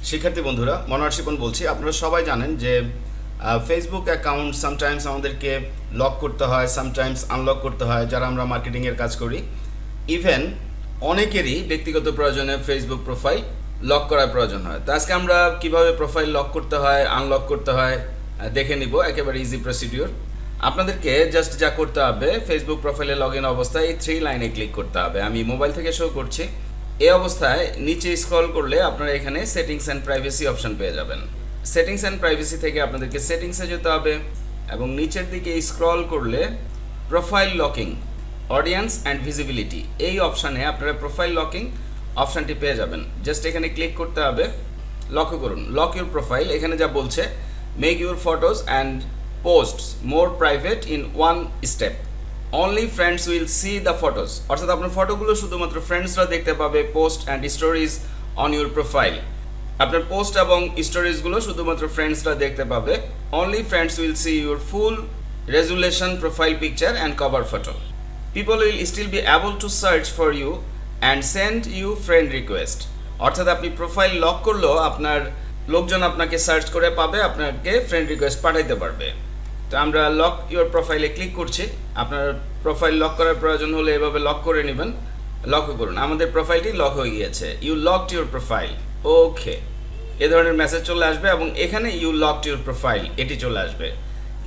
শিক্ষার্থী বন্ধুরা, মনোহর শিপন বলছি। আপনারা সবাই জানেন যে ফেসবুক অ্যাকাউন্ট সামটাইমস আমাদেরকে লক করতে হয়, সামটাইমস আনলক করতে হয় যারা আমরা মার্কেটিংয়ের কাজ করি। ইভেন অনেকেরই ব্যক্তিগত প্রয়োজনে ফেসবুক প্রোফাইল লক করার প্রয়োজন হয়। তো আজকে আমরা কিভাবে প্রোফাইল লক করতে হয়, আনলক করতে হয় দেখে নিব। একেবারে ইজি প্রসিডিওর। আপনাদেরকে জাস্ট যা করতে হবে, ফেসবুক প্রোফাইলে লগ ইন অবস্থায় এই 3 লাইনে ক্লিক করতে হবে। আমি মোবাইল থেকে শো করছি। এই অবস্থায় নিচে স্ক্রল করলে আপনারা এখানে সেটিংস অ্যান্ড প্রাইভেসি অপশন পেয়ে যাবেন। সেটিংস অ্যান্ড প্রাইভেসি থেকে আপনাদেরকে সেটিংসে যেতে হবে এবং নিচের দিকে স্ক্রল করলে profile locking, audience and visibility, এই অপশানে আপনারা প্রোফাইল লকিং অপশানটি পেয়ে যাবেন। জাস্ট এখানে ক্লিক করতে হবে। লক্ষ্য করুন, লক ইউর প্রোফাইল এখানে যা বলছে, make your photos and posts more private in one step, only friends will see the photos. অর্থাৎ আপনার ফটোগুলো শুধুমাত্র ফ্রেন্ডসরা দেখতে পাবে। Post and stories on your profile, আপনার পোস্ট এবং স্টোরিজগুলো শুধুমাত্র ফ্রেন্ডসরা দেখতে পাবে। Only friends will see your full resolution profile picture and cover photo. People will still be able to search for you and send you friend request. অর্থাৎ আপনি profile lock করলেও আপনার লোকজন আপনাকে সার্চ করে পাবে, আপনাকে ফ্রেন্ড রিকোয়েস্ট পাঠাইতে পারবে। তো আমরা লক ইউর প্রোফাইলে ক্লিক করছি। আপনার প্রোফাইল লক করার প্রয়োজন হলে এভাবে লক করে নেবেন। লক্ষ্য করুন, আমাদের প্রোফাইলটি লক হয়ে গিয়েছে। ইউ লকড ইউর প্রোফাইল, ওকে, এ ধরনের মেসেজ চলে আসবে এবং এখানে ইউ লকড ইউর প্রোফাইল এটি চলে আসবে।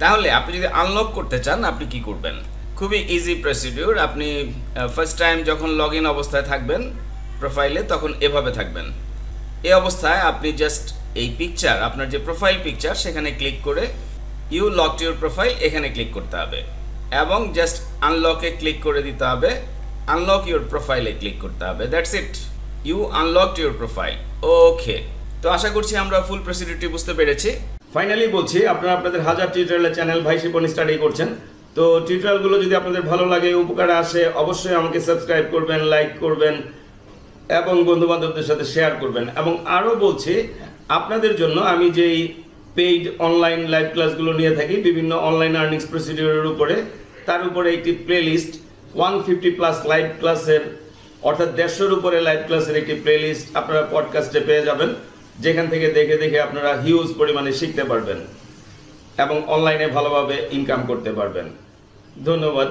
তাহলে আপনি যদি আনলক করতে চান আপনি কি করবেন? খুবই ইজি প্রসিডিউর। আপনি ফার্স্ট টাইম যখন লগ ইন অবস্থায় থাকবেন প্রোফাইলে, তখন এভাবে থাকবেন। এই অবস্থায় আপনি জাস্ট এই পিকচার, আপনার যে প্রোফাইল পিকচার, সেখানে ক্লিক করে ইউ লকড ইউর প্রোফাইল এখানে ক্লিক করতে হবে এবং জাস্ট আনলকে ক্লিক করে দিতে হবে। আনলক ইউর প্রোফাইলে ক্লিক করতে হবে। That's it, you unlocked your profile, okay. তো আশা করছি আমরা ফুল প্রসিডিউরটি বুঝতে পেরেছি। ফাইনালি বলছি, আপনারা আপনাদের হাজার টিউটোরিয়ালের চ্যানেল ভাই শিপন স্টাডি করছেন। তো টিউটোরিয়ালগুলো যদি আপনাদের ভালো লাগে, উপকারে আসে, অবশ্যই আমাকে সাবস্ক্রাইব করবেন, লাইক করবেন এবং বন্ধুবান্ধবদের সাথে শেয়ার করবেন। এবং আরও বলছি, আপনাদের জন্য আমি যেই পেইড অনলাইন লাইভ ক্লাসগুলো নিয়ে থাকি বিভিন্ন অনলাইন আর্নিংস প্রসিডিওরের উপরে, তার উপরে একটি প্লেলিস্ট 150+ লাইভ ক্লাসের, অর্থাৎ 150-এর উপরে লাইভ ক্লাসের একটি প্লেলিস্ট আপনারা পডকাস্টে পেয়ে যাবেন, যেখান থেকে দেখে দেখে আপনারা হিউজ পরিমাণে শিখতে পারবেন এবং অনলাইনে ভালোভাবে ইনকাম করতে পারবেন। ধন্যবাদ।